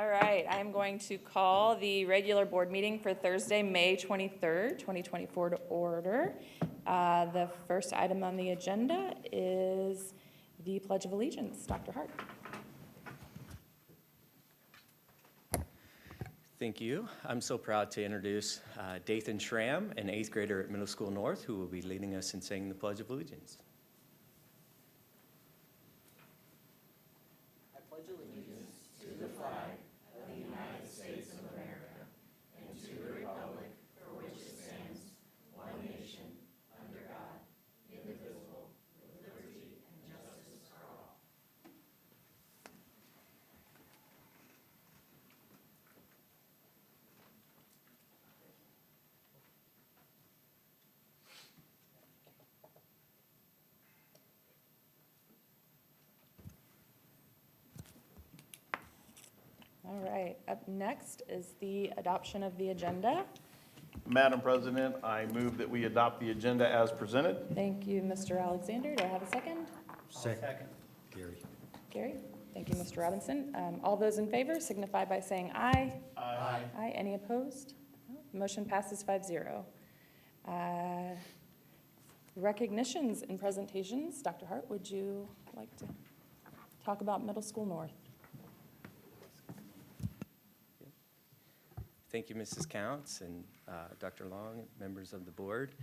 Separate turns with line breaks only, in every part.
All right, I am going to call the regular board meeting for Thursday, May 23rd, 2024 to order. The first item on the agenda is the Pledge of Allegiance. Dr. Hart.
Thank you. I'm so proud to introduce Dathan Schramm, an 8th grader at Middle School North, who will be leading us in saying the Pledge of Allegiance.
I pledge allegiance to the flag of the United States of America and to the republic for which it stands, one nation, under God, indivisible, with liberty and justice for all.
All right, up next is the adoption of the agenda.
Madam President, I move that we adopt the agenda as presented.
Thank you, Mr. Alexander. Do I have a second?
Second. Gary.
Gary? Thank you, Mr. Robinson. All those in favor signify by saying aye.
Aye.
Aye. Any opposed? No. Motion passes 5-0. Recognitions and presentations. Dr. Hart, would you like to talk about Middle School North?
Thank you, Mrs. Counts and Dr. Long, members of the board.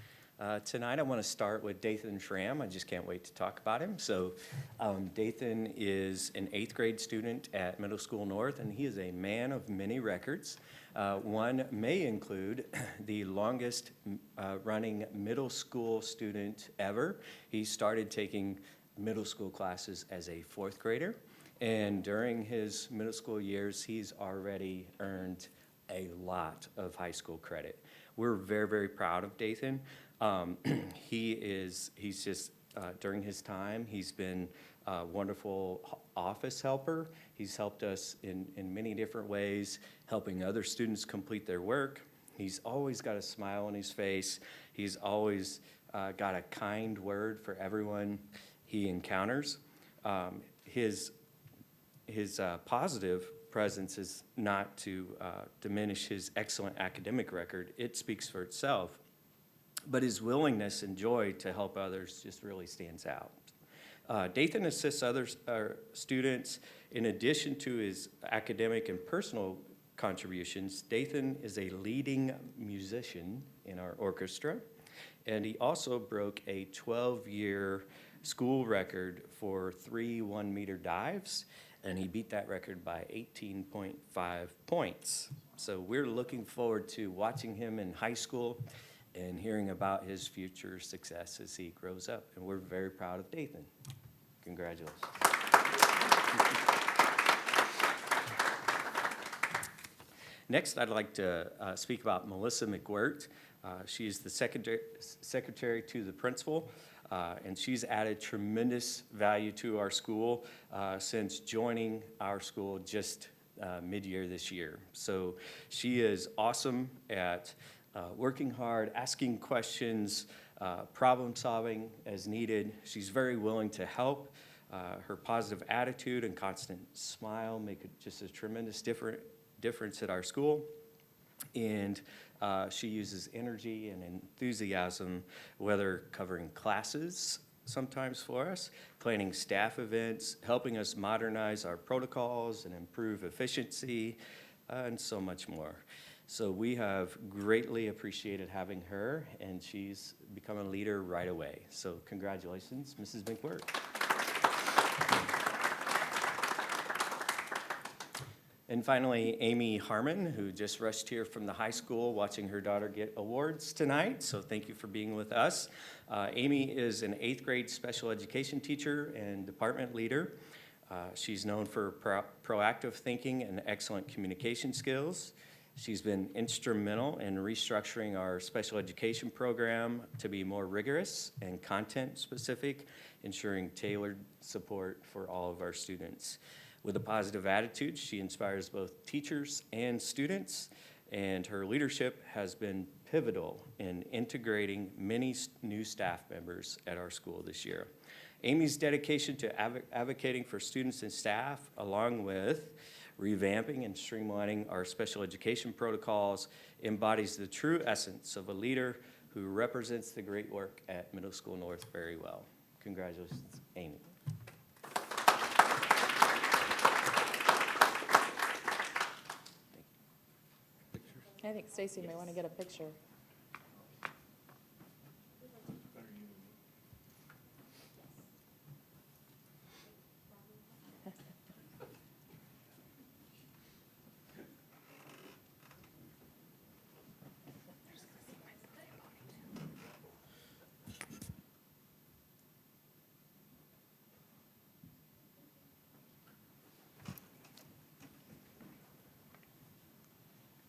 Tonight I want to start with Dathan Schramm. I just can't wait to talk about him. So Dathan is an 8th grade student at Middle School North, and he is a man of many records. One may include the longest running middle school student ever. He started taking middle school classes as a 4th grader, and during his middle school years, he's already earned a lot of high school credit. We're very, very proud of Dathan. He's just, during his time, he's been a wonderful office helper. He's helped us in many different ways, helping other students complete their work. He's always got a smile on his face. He's always got a kind word for everyone he encounters. His positive presence is not to diminish his excellent academic record. It speaks for itself. But his willingness and joy to help others just really stands out. Dathan assists other students. In addition to his academic and personal contributions, Dathan is a leading musician in our orchestra, and he also broke a 12-year school record for 3 1-meter dives, and he beat that record by 18.5 points. So we're looking forward to watching him in high school and hearing about his future success as he grows up. And we're very proud of Dathan. Congratulations. Next, I'd like to speak about Melissa McWirt. She's the secretary to the principal, and she's added tremendous value to our school since joining our school just mid-year this year. So she is awesome at working hard, asking questions, problem solving as needed. She's very willing to help. Her positive attitude and constant smile make just a tremendous difference at our school. And she uses energy and enthusiasm, whether covering classes sometimes for us, planning staff events, helping us modernize our protocols and improve efficiency, and so much more. So we have greatly appreciated having her, and she's become a leader right away. So congratulations, Mrs. McWirt. And finally, Amy Harmon, who just rushed here from the high school watching her daughter get awards tonight. So thank you for being with us. Amy is an 8th grade special education teacher and department leader. She's known for proactive thinking and excellent communication skills. She's been instrumental in restructuring our special education program to be more rigorous and content specific, ensuring tailored support for all of our students. With a positive attitude, she inspires both teachers and students, and her leadership has been pivotal in integrating many new staff members at our school this year. Amy's dedication to advocating for students and staff, along with revamping and streamlining our special education protocols, embodies the true essence of a leader who represents the great work at Middle School North very well. Congratulations, Amy.
I think Stacy may want to get a picture.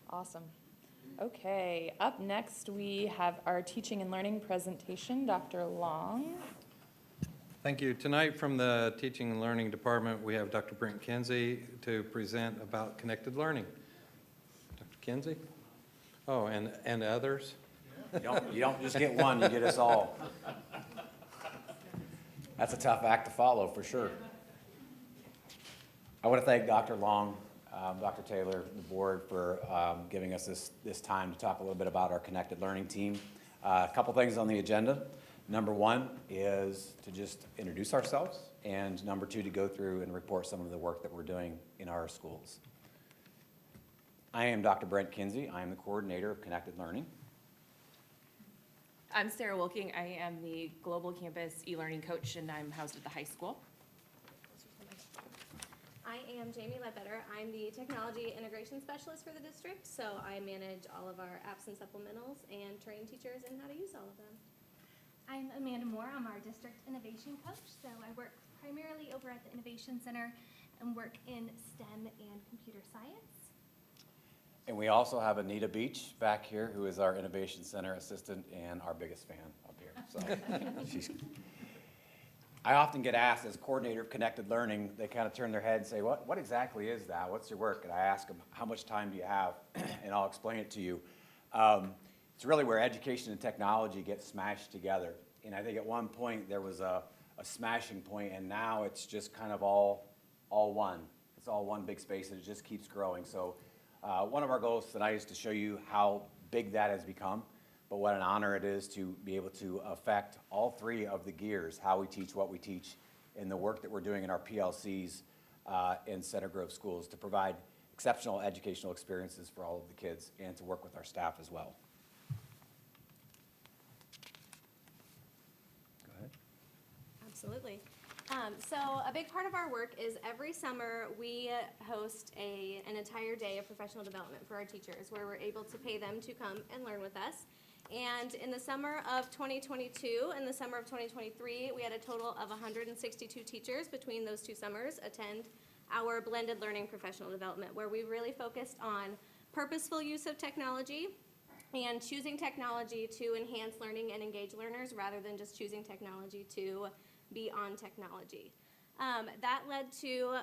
Awesome. Okay, up next, we have our teaching and learning presentation, Dr. Long.
Thank you. Tonight from the Teaching and Learning Department, we have Dr. Brent Kinsey to present about connected learning. Dr. Kinsey? Oh, and others?
You don't just get one, you get us all. That's a tough act to follow, for sure. I want to thank Dr. Long, Dr. Taylor, the board for giving us this time to talk a little bit about our connected learning team. A couple things on the agenda. Number one is to just introduce ourselves, and number two, to go through and report some of the work that we're doing in our schools. I am Dr. Brent Kinsey. I am the coordinator of Connected Learning.
I'm Sarah Wilking. I am the Global Campus e-learning coach, and I'm housed at the high school.
I am Jamie Ledbetter. I'm the technology integration specialist for the district, so I manage all of our apps and supplementals and train teachers in how to use all of them.
I'm Amanda Moore. I'm our district innovation coach. So I work primarily over at the Innovation Center and work in STEM and computer science.
And we also have Anita Beach back here, who is our Innovation Center assistant and our biggest fan up here. So I often get asked, as coordinator of Connected Learning, they kind of turn their head and say, what exactly is that? What's your work? And I ask them, how much time do you have? And I'll explain it to you. It's really where education and technology get smashed together. And I think at one point there was a smashing point, and now it's just kind of all one. It's all one big space, and it just keeps growing. So one of our goals tonight is to show you how big that has become, but what an honor it is to be able to affect all three of the gears, how we teach, what we teach, and the work that we're doing in our PLCs in Center Grove schools to provide exceptional educational experiences for all of the kids and to work with our staff as well.
Absolutely. So a big part of our work is every summer we host an entire day of professional development for our teachers, where we're able to pay them to come and learn with us. And in the summer of 2022 and the summer of 2023, we had a total of 162 teachers between those two summers attend our blended learning professional development, where we really focused on purposeful use of technology and choosing technology to enhance learning and engage learners rather than just choosing technology to be on technology. That led to,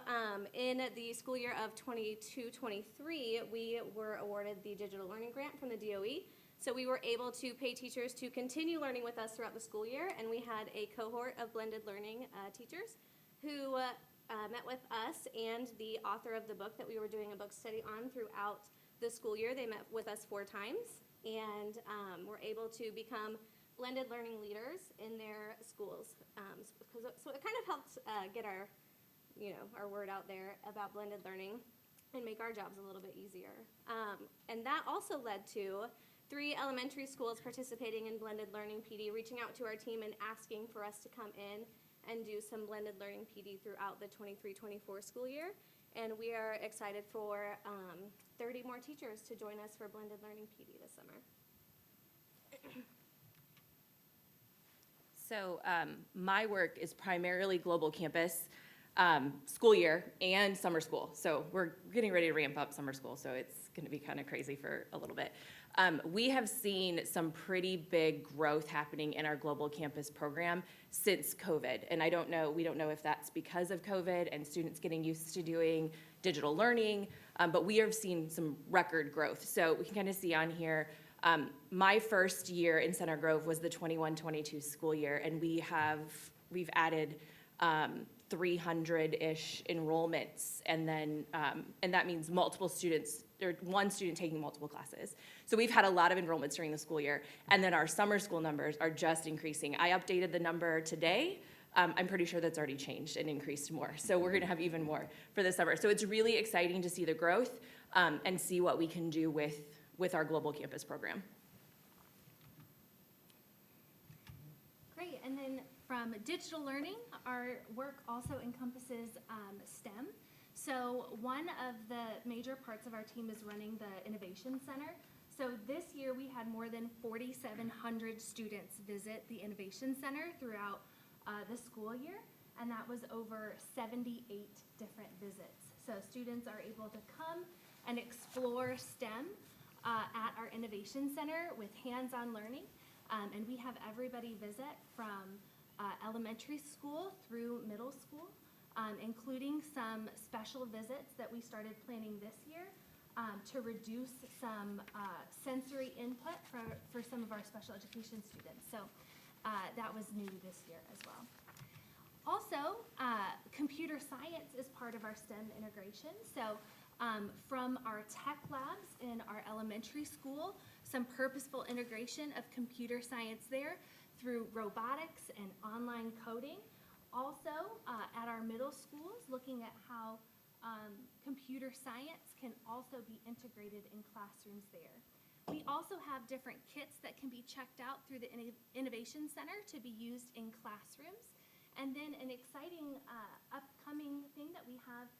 in the school year of 22-23, we were awarded the Digital Learning Grant from the DOE. So we were able to pay teachers to continue learning with us throughout the school year, and we had a cohort of blended learning teachers who met with us and the author of the book that we were doing a book study on throughout the school year. They met with us 4 times and were able to become blended learning leaders in their schools. So it kind of helped get our word out there about blended learning and make our jobs a little bit easier. And that also led to 3 elementary schools participating in blended learning PD, reaching out to our team and asking for us to come in and do some blended learning PD throughout the 23-24 school year. And we are excited for 30 more teachers to join us for blended learning PD this summer.
So my work is primarily global campus, school year, and summer school. So we're getting ready to ramp up summer school, so it's going to be kind of crazy for a little bit. We have seen some pretty big growth happening in our global campus program since COVID. And we don't know if that's because of COVID and students getting used to doing digital learning, but we have seen some record growth. So we can kind of see on here, my first year in Center Grove was the 21-22 school year, and we've added 300-ish enrollments, and then, and that means multiple students, or one student taking multiple classes. So we've had a lot of enrollments during the school year, and then our summer school numbers are just increasing. I updated the number today. I'm pretty sure that's already changed and increased more. So we're gonna have even more for the summer. So it's really exciting to see the growth, and see what we can do with our global campus program.
Great, and then from digital learning, our work also encompasses STEM. So one of the major parts of our team is running the Innovation Center. So this year, we had more than 4,700 students visit the Innovation Center throughout the school year, and that was over 78 different visits. So students are able to come and explore STEM at our Innovation Center with hands-on learning. And we have everybody visit from elementary school through middle school, including some special visits that we started planning this year to reduce some sensory input for some of our special education students. So that was new this year as well. Also, computer science is part of our STEM integration. So from our tech labs in our elementary school, some purposeful integration of computer science there through robotics and online coding. Also, at our middle schools, looking at how computer science can also be integrated in classrooms there. We also have different kits that can be checked out through the Innovation Center to be used in classrooms. And then an exciting upcoming thing that we have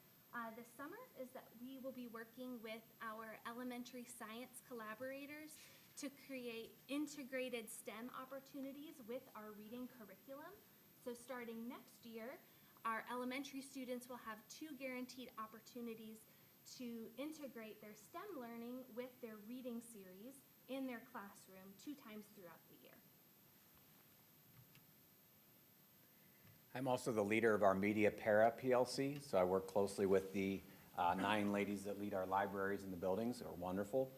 this summer is that we will be working with our elementary science collaborators to create integrated STEM opportunities with our reading curriculum. So starting next year, our elementary students will have 2 guaranteed opportunities to integrate their STEM learning with their reading series in their classroom 2 times throughout the year.
I'm also the leader of our Media Para PLC, so I work closely with the 9 ladies that lead our libraries in the buildings. They're wonderful.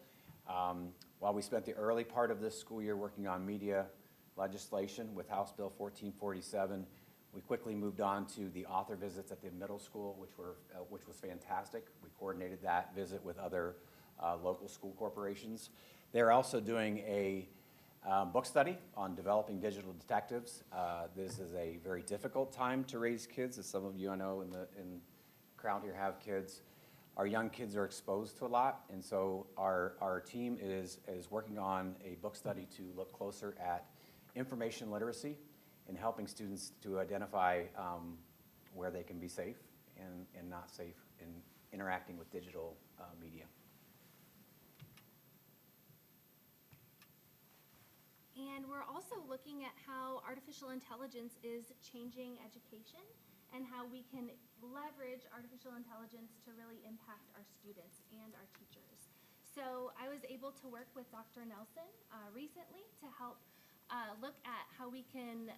While we spent the early part of this school year working on media legislation with House Bill 1447, we quickly moved on to the author visits at the middle school, which was fantastic. We coordinated that visit with other local school corporations. They're also doing a book study on developing digital detectives. This is a very difficult time to raise kids, as some of you I know in the crowd here have kids. Our young kids are exposed to a lot, and so our team is working on a book study to look closer at information literacy and helping students to identify where they can be safe and not safe in interacting with digital media.
And we're also looking at how artificial intelligence is changing education and how we can leverage artificial intelligence to really impact our students and our teachers. So I was able to work with Dr. Nelson recently to help look at how we can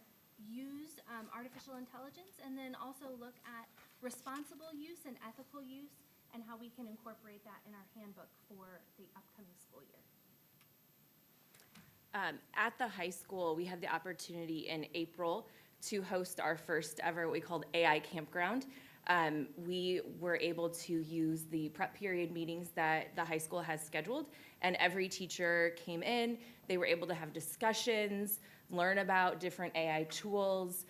use artificial intelligence and then also look at responsible use and ethical use and how we can incorporate that in our handbook for the upcoming school year.
At the high school, we had the opportunity in April to host our first ever what we called AI Campground. We were able to use the prep period meetings that the high school has scheduled, and every teacher came in. They were able to have discussions, learn about different AI tools.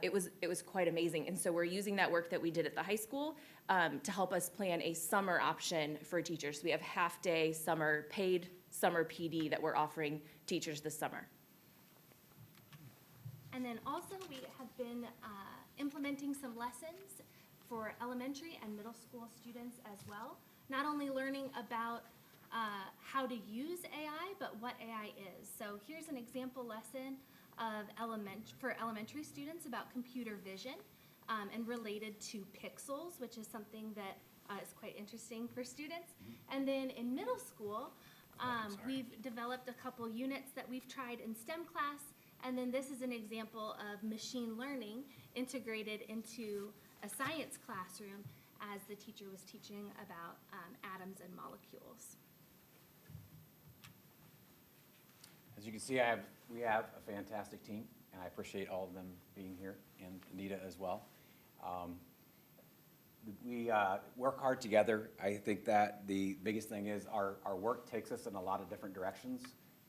It was quite amazing, and so we're using that work that we did at the high school to help us plan a summer option for teachers. So we have half-day summer paid summer PD that we're offering teachers this summer.
And then also we have been implementing some lessons for elementary and middle school students as well. Not only learning about how to use AI, but what AI is. So here's an example lesson of for elementary students about computer vision and related to pixels, which is something that is quite interesting for students. And then in middle school, we've developed a couple units that we've tried in STEM class, and then this is an example of machine learning integrated into a science classroom as the teacher was teaching about atoms and molecules.
As you can see, we have a fantastic team, and I appreciate all of them being here, and Anita as well. We work hard together. I think that the biggest thing is our work takes us in a lot of different directions,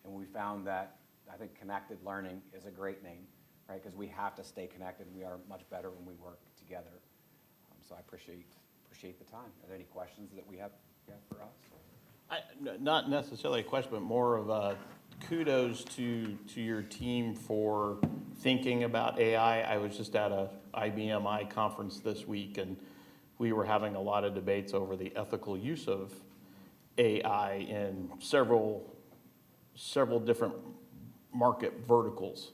and we found that I think connected learning is a great name, right? Because we have to stay connected. We are much better when we work together. So I appreciate the time. Are there any questions that we have for us?
Not necessarily a question, but more of a kudos to your team for thinking about AI. I was just at a IBMI conference this week, and we were having a lot of debates over the ethical use of AI in several different market verticals,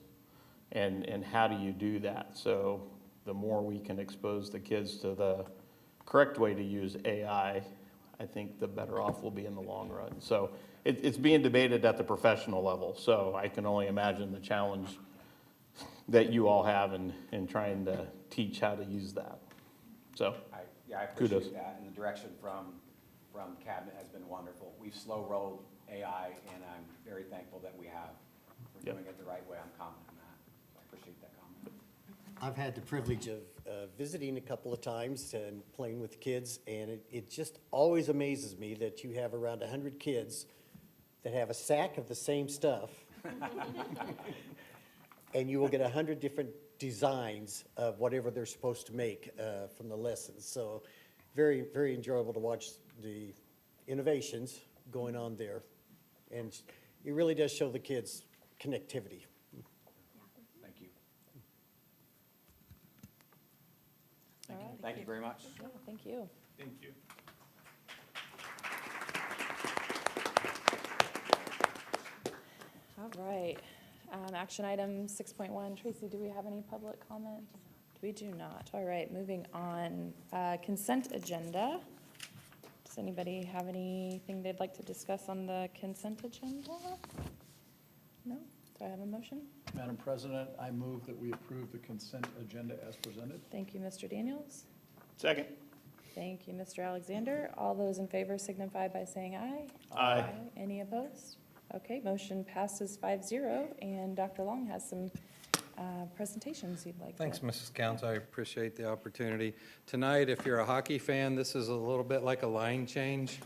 and how do you do that? So the more we can expose the kids to the correct way to use AI, I think the better off we'll be in the long run. So it's being debated at the professional level, so I can only imagine the challenge that you all have in trying to teach how to use that. So
I appreciate that, and the direction from Cabinet has been wonderful. We've slow-rolled AI, and I'm very thankful that we have. We're doing it the right way. I'm confident in that. So I appreciate that comment.
I've had the privilege of visiting a couple of times and playing with kids, and it just always amazes me that you have around 100 kids that have a sack of the same stuff, and you will get 100 different designs of whatever they're supposed to make from the lessons. So very, very enjoyable to watch the innovations going on there. And it really does show the kids connectivity.
Thank you.
All right.
Thank you very much.
Yeah, thank you.
Thank you.
All right. Action item 6.1. Tracy, do we have any public comment? We do not. All right, moving on. Consent agenda. Does anybody have anything they'd like to discuss on the consent agenda? No? Do I have a motion?
Madam President, I move that we approve the consent agenda as presented.
Thank you, Mr. Daniels.
Second.
Thank you, Mr. Alexander. All those in favor signify by saying aye.
Aye.
Any opposed? Okay, motion passes 5-0, and Dr. Long has some presentations he'd like to.
Thanks, Mrs. Counts. I appreciate the opportunity. Tonight, if you're a hockey fan, this is a little bit like a line change.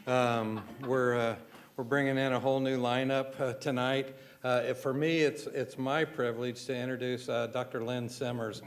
We're bringing in a whole new lineup tonight. For me, it's my privilege to introduce Dr. Lynn Simmers.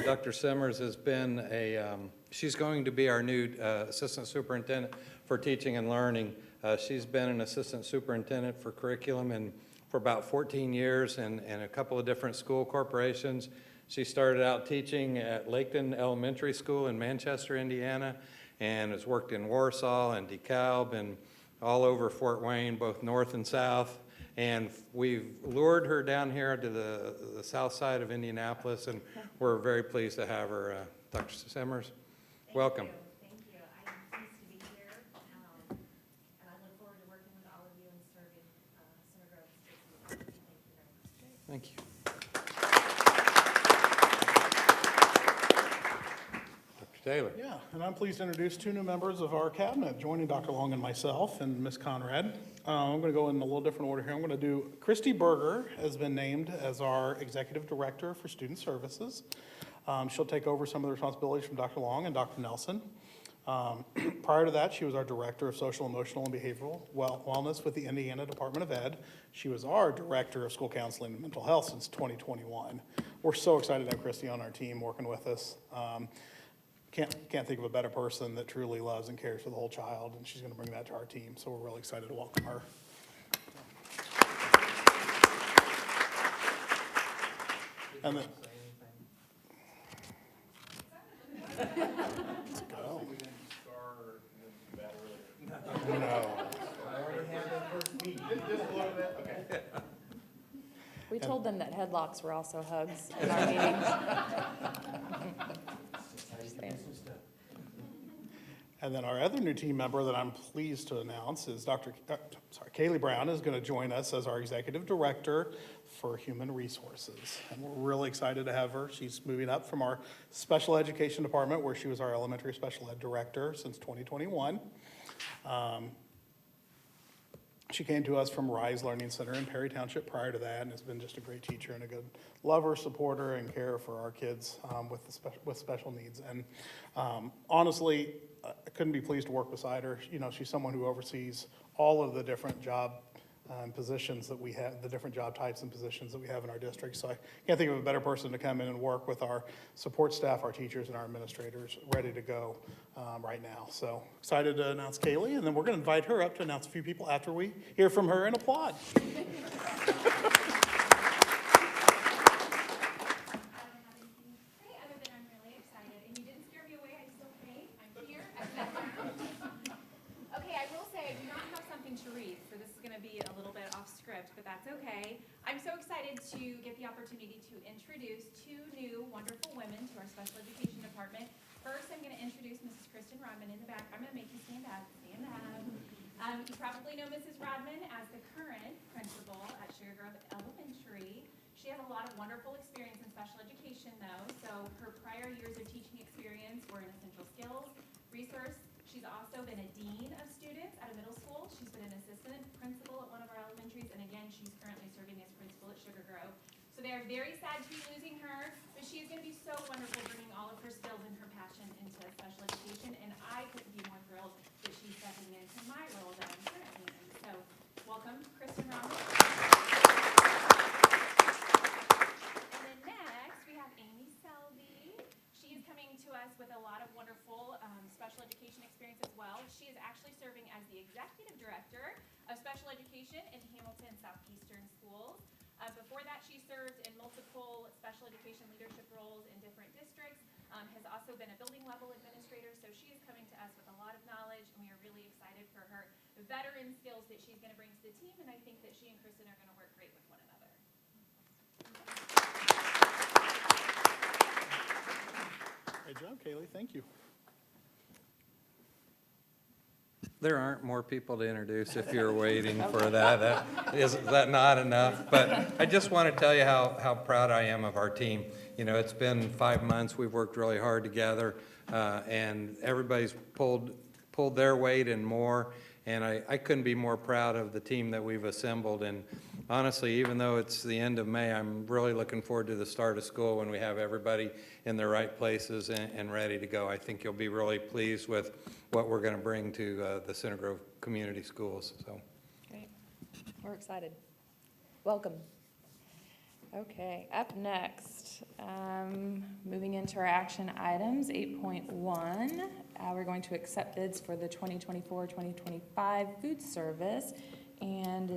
Dr. Simmers has been she's going to be our new assistant superintendent for teaching and learning. She's been an assistant superintendent for curriculum and for about 14 years in a couple of different school corporations. She started out teaching at Laketon Elementary School in Manchester, Indiana, and has worked in Warsaw and DeKalb and all over Fort Wayne, both north and south. And we've lured her down here to the south side of Indianapolis, and we're very pleased to have her. Dr. Simmers, welcome.
Thank you. I'm pleased to be here, and I look forward to working with all of you and serving Center Grove District. Thank you very much.
Thank you. Dr. Taylor.
Yeah, and I'm pleased to introduce two new members of our cabinet, joining Dr. Long and myself and Ms. Conrad. I'm going to go in a little different order here. I'm going to do, Christy Berger has been named as our Executive Director for Student Services. She'll take over some of the responsibilities from Dr. Long and Dr. Nelson. Prior to that, she was our Director of Social, Emotional, and Behavioral Wellness with the Indiana Department of Ed. She was our Director of School Counseling and Mental Health since 2021. We're so excited to have Christy on our team working with us. Can't think of a better person that truly loves and cares for the whole child, and she's going to bring that to our team, so we're really excited to welcome her. And then, let's go. No.
We told them that headlocks were also hugs in our meetings. Just saying.
And then our other new team member that I'm pleased to announce is Kaylee Brown is going to join us as our Executive Director for Human Resources. And we're really excited to have her. She's moving up from our Special Education Department, where she was our Elementary Special Ed Director since 2021. She came to us from Rise Learning Center in Perry Township prior to that, and has been just a great teacher and a good lover, supporter, and carer for our kids with special needs. And honestly, I couldn't be pleased to work beside her. You know, she's someone who oversees all of the different job positions that we have, the different job types and positions that we have in our district. So I can't think of a better person to come in and work with our support staff, our teachers, and our administrators ready to go right now. So excited to announce Kaylee, and then we're going to invite her up to announce a few people after we hear from her and applaud.
I don't have anything to say other than I'm really excited, and you didn't scare me away, I still came, I'm here. Okay, I will say, I do not have something to read, so this is gonna be a little bit off script, but that's okay. I'm so excited to get the opportunity to introduce two new wonderful women to our special education department. First, I'm gonna introduce Mrs. Kristen Rodman in the back. I'm gonna make you stand up, stand up. You probably know Mrs. Rodman as the current principal at Sugar Grove Elementary. She has a lot of wonderful experience in special education though, so her prior years of teaching experience were in essential skills, resource. She's also been a dean of students at a middle school. She's been an assistant principal at one of our elementaries, and again, she's currently serving as principal at Sugar Grove. So they are very sad to be losing her, but she is going to be so wonderful bringing all of her skills and her passion into special education, and I couldn't be more thrilled that she's stepping into my role that I'm currently in. So welcome, Kristen Roberts. And then next, we have Amy Selby. She is coming to us with a lot of wonderful special education experience as well. She is actually serving as the executive director of special education in Hamilton Southeastern Schools. Before that, she served in multiple special education leadership roles in different districts, has also been a building level administrator, so she is coming to us with a lot of knowledge, and we are really excited for her veteran skills that she's going to bring to the team, and I think that she and Kristen are going to work great with one another.
Great job, Kaylee, thank you.
There aren't more people to introduce if you're waiting for that. Is that not enough? But I just want to tell you how proud I am of our team. You know, it's been 5 months. We've worked really hard together, and everybody's pulled their weight and more. And I couldn't be more proud of the team that we've assembled. And honestly, even though it's the end of May, I'm really looking forward to the start of school when we have everybody in the right places and ready to go. I think you'll be really pleased with what we're going to bring to the Center Grove Community Schools. So,
Great. We're excited. Welcome. Okay, up next, moving into our action items, 8.1, we're going to accept bids for the 2024-2025 food service. And,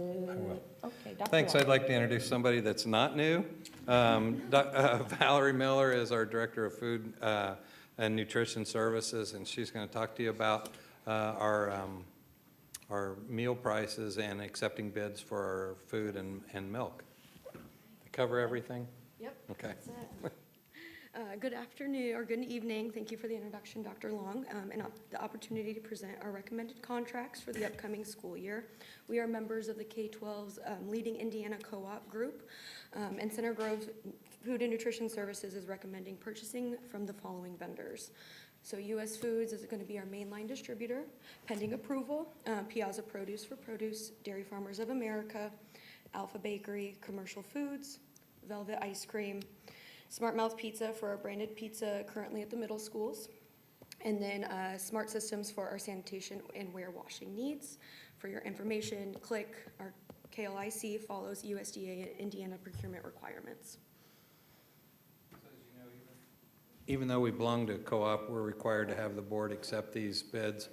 okay, Dr.
thanks.
Long.
I'd like to introduce somebody that's not new. Valerie Miller is our Director of Food and Nutrition Services, and she's going to talk to you about our meal prices and accepting bids for our food and milk. Cover everything?
Yep.
Okay.
That's it. Good afternoon, or good evening. Thank you for the introduction, Dr. Long, and the opportunity to present our recommended contracts for the upcoming school year. We are members of the K-12's leading Indiana co-op group, and Center Grove Food and Nutrition Services is recommending purchasing from the following vendors. So U.S. Foods is going to be our mainline distributor, pending approval. Piazza Produce for produce, Dairy Farmers of America, Alpha Bakery, Commercial Foods, Velvet Ice Cream, Smart Mouth Pizza for our branded pizza currently at the middle schools, and then Smart Systems for our sanitation and warewashing needs. For your information, CLIC, our KLIC, follows USDA and Indiana procurement requirements.
Even though we belong to co-op, we're required to have the board accept these bids.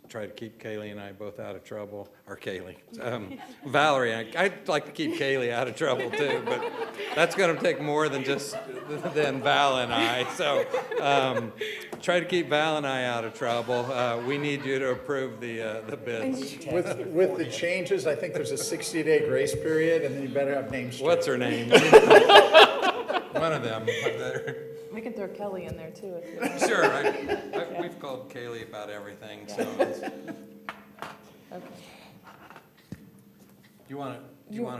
Try to keep Kaylee and I both out of trouble, or Kaylee. Valerie, I'd like to keep Kaylee out of trouble too, but that's going to take more than just than Val and I. So try to keep Val and I out of trouble. We need you to approve the bids.
With the changes, I think there's a 60-day grace period, and then you better have names straight.
What's her name? One of them.
We can throw Kelly in there too if you want.
Sure, we've called Kaylee about everything, so.
Okay.
Do you want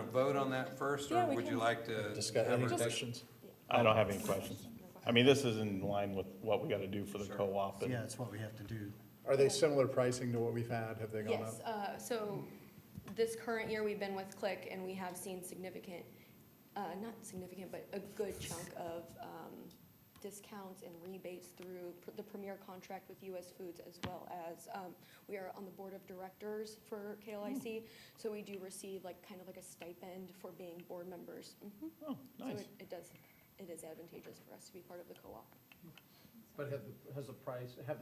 to vote on that first,
Yeah,
or
we
would
can.
you like to?
Discuss
have
any
a-
questions?
I don't have any questions. I mean, this is in line with what we got to do for the co-op. and-
Yeah, it's what we have to do.
Are they similar pricing to what we've had? Have they gone up?
Yes, so This current year, we've been with Click, and we have seen significant, not significant, but a good chunk of discounts and rebates through the premier contract with US Foods, as well as we are on the board of directors for KLIC, so we do receive kind of like a stipend for being board members.
Oh,
So
nice.
it is advantageous for us to be part of the co-op.
But have the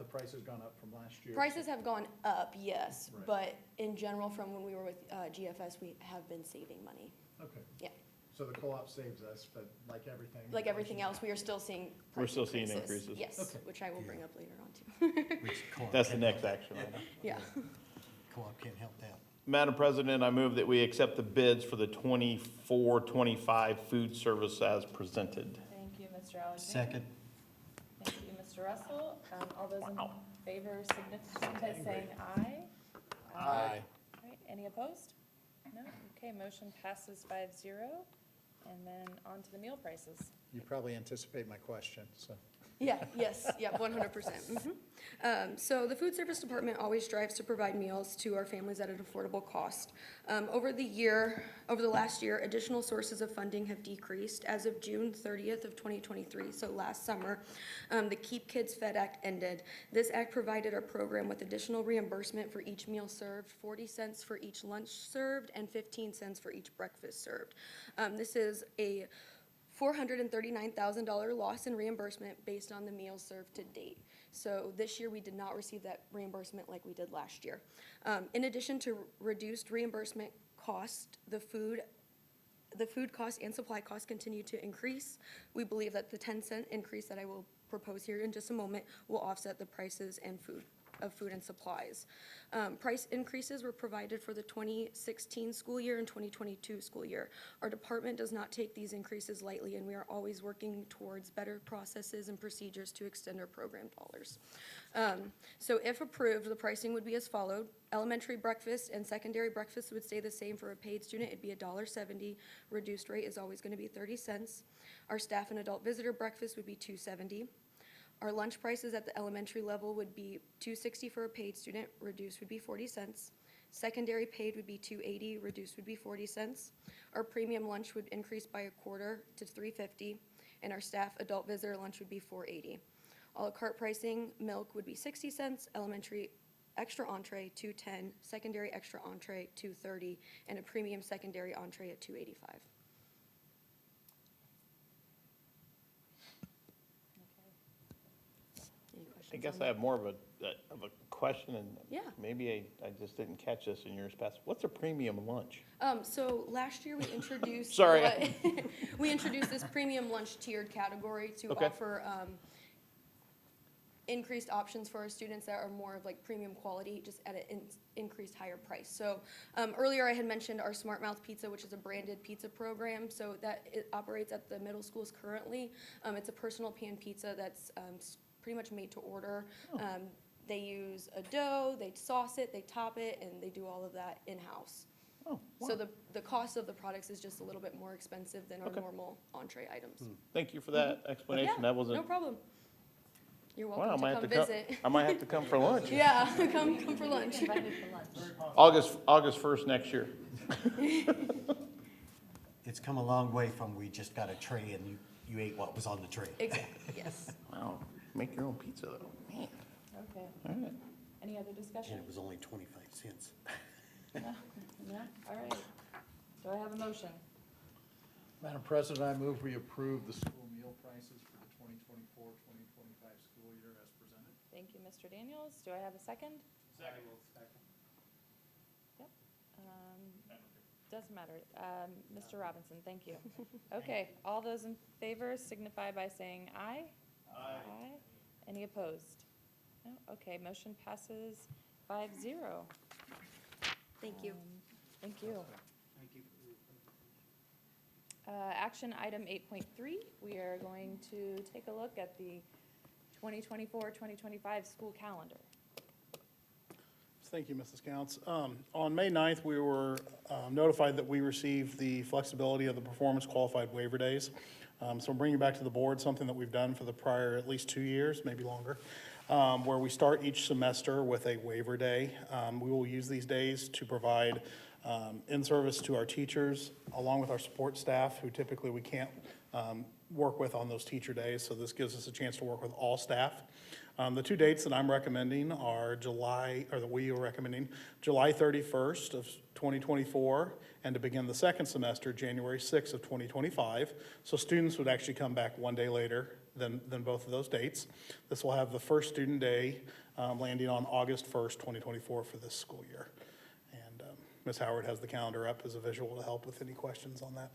prices gone up from last year?
Prices have gone up, yes,
Right.
but in general, from when we were with GFS, we have been saving money.
Okay.
Yeah.
So the co-op saves us, but like everything.
Like everything else, we are still seeing
We're
price
still seeing increases.
Yes,
Okay.
which I will bring up later on too.
Which co-op
That's the
can't
next
help
action item.
Yeah.
that. Co-op can't help that.
Madam President, I move that we accept the bids for the 24-25 food service as presented.
Thank you, Mr. Alexander.
Second.
Thank you, Mr. Russell. All those in favor signify by saying aye.
Aye.
All right, any opposed? No? Okay, motion passes 5-0. And then on to the meal prices.
You probably anticipate my question, so.
Yeah, yes, yeah, 100%. So the food service department always strives to provide meals to our families at an affordable cost. Over the last year, additional sources of funding have decreased. As of June 30th of 2023, so last summer, the Keep Kids Fed Act ended. This act provided our program with additional reimbursement for each meal served, 40 cents for each lunch served, and 15 cents for each breakfast served. This is a $439,000 loss in reimbursement based on the meals served to date. So this year, we did not receive that reimbursement like we did last year. In addition to reduced reimbursement cost, the food costs and supply costs continue to increase. We believe that the 10-cent increase that I will propose here in just a moment will offset the prices and food and supplies. Price increases were provided for the 2016 school year and 2022 school year. Our department does not take these increases lightly, and we are always working towards better processes and procedures to extend our program dollars. So if approved, the pricing would be as followed. Elementary breakfast and secondary breakfast would stay the same for a paid student. It'd be $1.70. Reduced rate is always going to be 30 cents. Our staff and adult visitor breakfast would be $2.70. Our lunch prices at the elementary level would be $2.60 for a paid student, reduced would be 40 cents. Secondary paid would be $2.80, reduced would be 40 cents. Our premium lunch would increase by a quarter to $3.50, and our staff adult visitor lunch would be $4.80. A la carte pricing, milk would be 60 cents, elementary extra entree $2.10, secondary extra entree $2.30, and a premium secondary entree at $2.85. Any questions
I guess
on
I
that?
have more of a question, and
Yeah.
maybe I just didn't catch this in years past. What's a premium lunch?
So last year we introduced.
Sorry.
We introduced this premium lunch tiered category to
Okay.
offer increased options for our students that are more of like premium quality, just at an increased higher price. So earlier I had mentioned our Smart Mouth Pizza, which is a branded pizza program, so that it operates at the middle schools currently. It's a personal pan pizza that's pretty much made to order. They use a dough, they sauce it, they top it, and they do all of that in-house.
Oh,
So
wow.
the cost of the products is just a little bit more expensive than our
Okay.
normal entree items.
Thank you for that explanation.
Yeah,
That wasn't.
no problem. You're
Wow, I
welcome
might
to
have
come
to
visit.
I might have to come for lunch.
Yeah, come for lunch.
August 1st next year.
It's come a long way from we just got a tray and you ate what was on the tray.
Exactly, yes.
Wow, make your own pizza though, man.
Okay.
All right.
Any other
And
discussion?
it was only 25 cents.
No? All right. Do I have a motion?
Madam President, I move we approve the school meal prices for the 2024-2025 school year as presented.
Thank you, Mr. Daniels. Do I have a second?
Second.
Yep. Doesn't matter. Mr. Robinson, thank you. Okay, all those in favor signify by saying aye. Aye. Any opposed? No? Okay, motion passes 5-0.
Thank you.
Thank you. Action item 8.3, we are going to take a look at the 2024-2025 school calendar.
Thank you, Mrs. Counts. On May 9th, we were notified that we received the flexibility of the performance qualified waiver days. So I'm bringing back to the board something that we've done for the prior at least 2 years, maybe longer, where we start each semester with a waiver day. We will use these days to provide in service to our teachers, along with our support staff, who typically we can't work with on those teacher days. So this gives us a chance to work with all staff. The two dates that I'm recommending are we are recommending July 31st of 2024, and to begin the second semester, January 6th of 2025. So students would actually come back one day later than both of those dates. This will have the first student day landing on August 1st, 2024 for this school year. And Ms. Howard has the calendar up as a visual to help with any questions on that.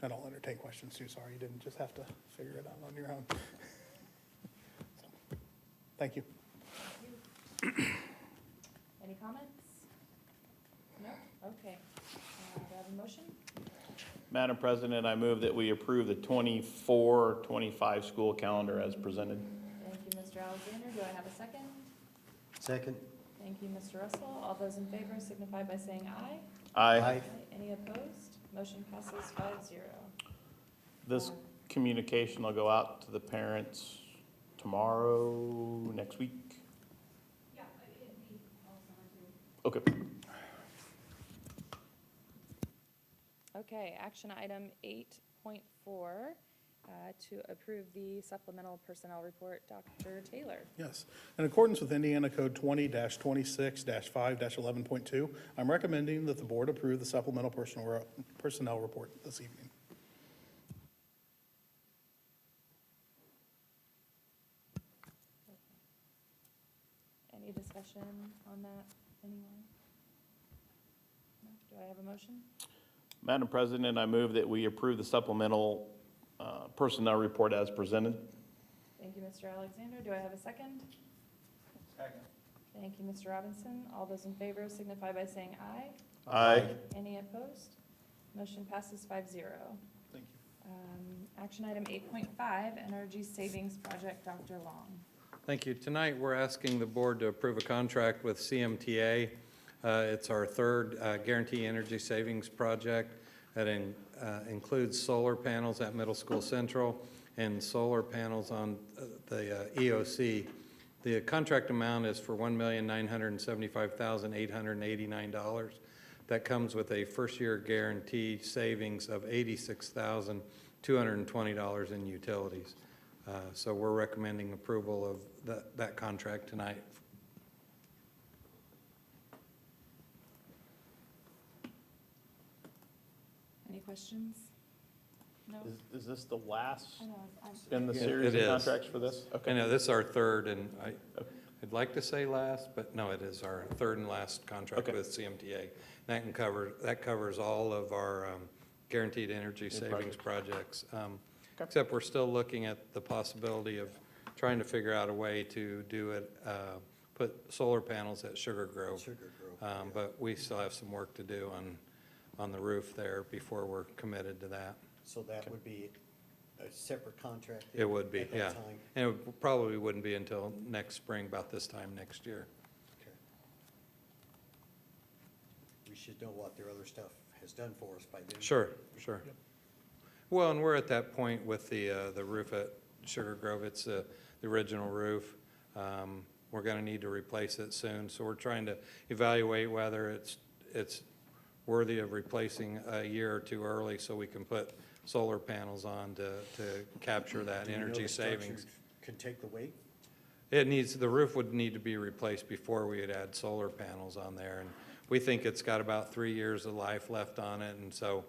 And I'll entertain questions too, sorry, you didn't just have to figure it out on your own. So, thank you.
Any comments? No? Okay. Do I have a motion?
Madam President, I move that we approve the 24-25 school calendar as presented.
Thank you, Mr. Alexander. Do I have a second?
Second?
Thank you, Mr. Russell. All those in favor signify by saying aye.
Aye.
Any opposed? Motion passes 5-0.
This communication will go out to the parents tomorrow, next week? Yeah, it'd be all summer too. Okay.
Okay, action item 8.4, to approve the supplemental personnel report. Dr. Taylor.
Yes. In accordance with Indiana Code 20-26-5-11.2, I'm recommending that the board approve the supplemental personnel report this evening.
Any discussion on that, anyone? No? Do I have a motion?
Madam President, I move that we approve the supplemental personnel report as presented.
Thank you, Mr. Alexander. Do I have a second?
Second.
Thank you, Mr. Robinson. All those in favor signify by saying aye.
Aye.
Any opposed? Motion passes 5-0.
Thank you.
Action item 8.5, Energy Savings Project. Dr. Long.
Thank you. Tonight, we're asking the board to approve a contract with CMTA. It's our third Guarantee Energy Savings Project that includes solar panels at Middle School Central and solar panels on the EOC. The contract amount is for $1,975,889. That comes with a first-year guarantee savings of $86,220 in utilities. So we're recommending approval of that contract tonight.
Any questions? No?
Is this the last
I know,
in the
Yeah,
series
it
of
is.
contracts for this?
I know this is our third, and I'd like to say last, but no, it is our third and last contract
Okay.
with CMTA. That covers all of our guaranteed energy savings projects. Except we're still looking at the possibility of trying to figure out a way to do it, put solar panels at Sugar Grove.
Sugar Grove,
But we still have some work to do on the roof there before we're committed to that.
So that would be a separate contract?
It would be,
at that
yeah.
time?
And it probably wouldn't be until next spring, about this time next year.
Okay. We should know what their other stuff has done for us by then.
Sure, sure. Well, and we're at that point with the roof at Sugar Grove. It's the original roof. We're going to need to replace it soon, so we're trying to evaluate whether it's worthy of replacing a year or two early so we can put solar panels on to capture that
Do you know
energy
the structure
savings.
Can take the weight?
The roof would need to be replaced before we would add solar panels on there. And we think it's got about 3 years of life left on it, and so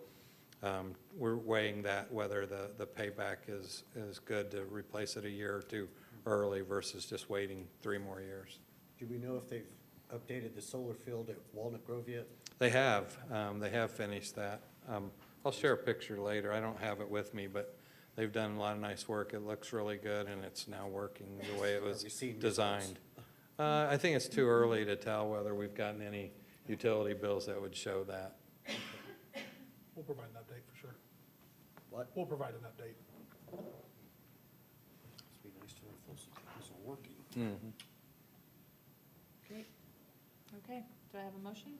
we're weighing that, whether the payback is good to replace it a year or two early versus just waiting 3 more years.
Do we know if they've updated the solar field at Walnut Grove yet?
They have finished that. I'll share a picture later. I don't have it with me, but they've done a lot of nice work. It looks really good, and it's now working the way it was
Have we seen
designed. I think it's too early to tell whether we've gotten any utility bills that would show that.
We'll provide an update for sure.
What?
We'll provide an update.
It'd be nice to know if those things are working.
Mhm.
Great. Okay, do I have a motion?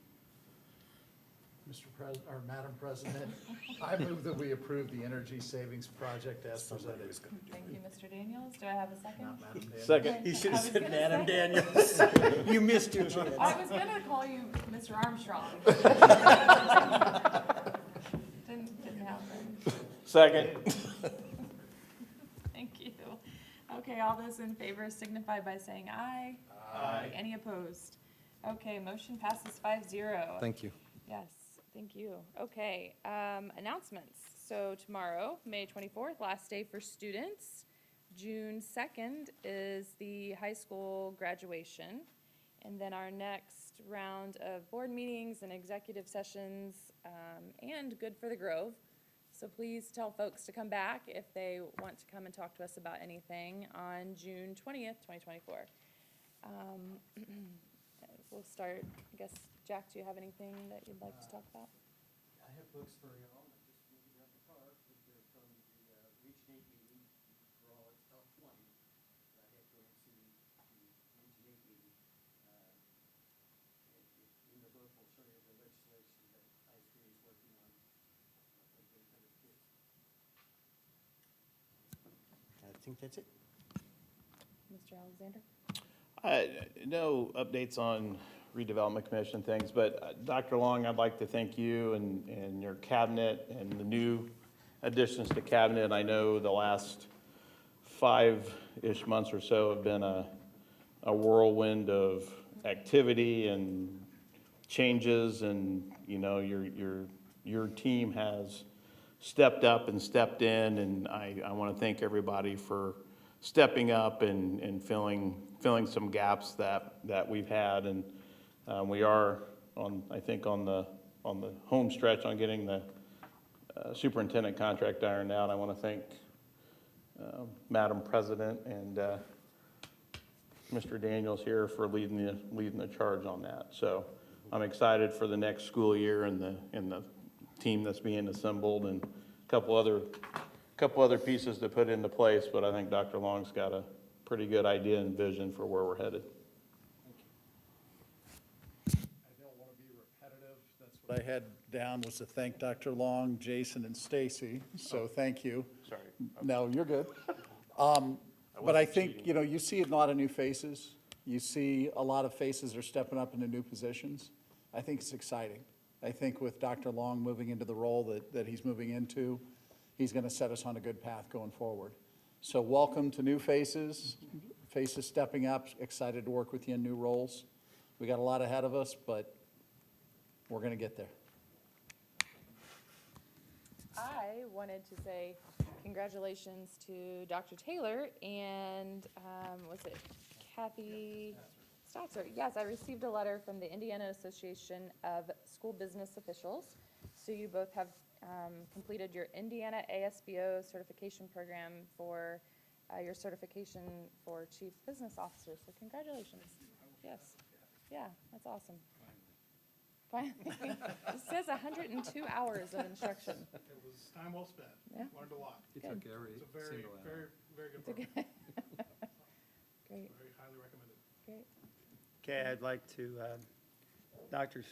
Madam President, I move that we approve the energy savings project as presented.
Thank you, Mr. Daniels. Do I have a second?
Not Madam Daniels.
Second.
You should
I
have
was
said
gonna
Madam
say-
Daniels. You missed your chance.
I was gonna call you Mr. Armstrong. Didn't happen.
Second.
Thank you. Okay, all those in favor signify by saying aye. Aye. Any opposed? Okay, motion passes 5-0.
Thank you.
Yes, thank you. Okay, announcements. So tomorrow, May 24th, last day for students. June 2nd is the high school graduation. And then our next round of board meetings and executive sessions, and Good for the Grove. So please tell folks to come back if they want to come and talk to us about anything on June 20th, 2024. We'll start, I guess, Jack, do you have anything that you'd like to talk about?
I have books for y'all. I just moved it out the car, but they're from the Region 8 meeting. For all its top 20. I have going to the Region 8 meeting. In the book will show you the legislation that ISBA is working on for the benefit of kids. I think that's it.
Mr. Alexander?
No updates on redevelopment commission things, but Dr. Long, I'd like to thank you and your cabinet and the new additions to cabinet. I know the last 5-ish months or so have been a whirlwind of activity and changes, and you know your team has stepped up and stepped in, and I want to thank everybody for stepping up and filling some gaps that we've had, and we are I think on the home stretch on getting the superintendent contract ironed out. I want to thank Madam President and Mr. Daniels here for leading the charge on that. So I'm excited for the next school year and the team that's being assembled, and a couple other pieces to put into place, but I think Dr. Long's got a pretty good idea and vision for where we're headed.
I don't want to be repetitive. That's what I had down, was to thank Dr. Long, Jason, and Stacy, so thank you.
Sorry.
No, you're good. But I think, you know, you see a lot of new faces. You see a lot of faces are stepping up into new positions. I think it's exciting. I think with Dr. Long moving into the role that he's moving into, he's going to set us on a good path going forward. So welcome to new faces stepping up, excited to work with you in new roles. We got a lot ahead of us, but we're going to get there.
I wanted to say congratulations to Dr. Taylor and, was it Kathy Statzer? Yes, I received a letter from the Indiana Association of School Business Officials. So you both have completed your Indiana ASBO certification program for your certification for Chief Business Officer. So congratulations. Yes. Yeah, that's awesome. Finally. It says 102 hours of instruction.
It was time well spent.
Yeah.
Learned a lot.
He
Good.
took every
It's a very,
single hour.
very, very good
It's a
program.
good- Great,
Very highly recommended.
great.
Okay, I'd like to, Dr.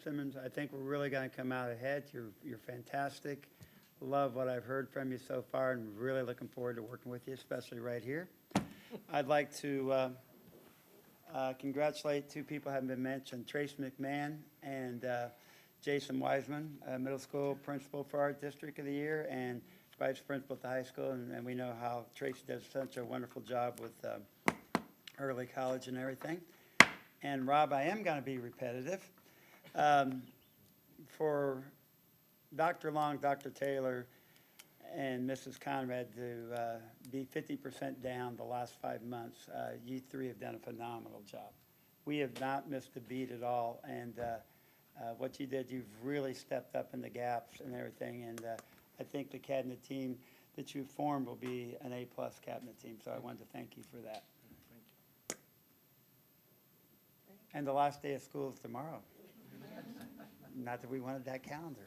Simmons, I think we're really going to come out ahead. You're fantastic. Love what I've heard from you so far, and really looking forward to working with you, especially right here. I'd like to congratulate two people who haven't been mentioned, Trace McMahon and Jason Wiseman, middle school principal for our district of the year, and vice principal at the high school. And we know how Tracy does such a wonderful job with early college and everything. And Rob, I am going to be repetitive. For Dr. Long, Dr. Taylor, and Mrs. Conrad to be 50% down the last 5 months, you three have done a phenomenal job. We have not missed a beat at all, and what you did, you've really stepped up in the gaps and everything, and I think the cabinet team that you formed will be an A-plus cabinet team, so I wanted to thank you for that. And the last day of school is tomorrow. Not that we wanted that calendar.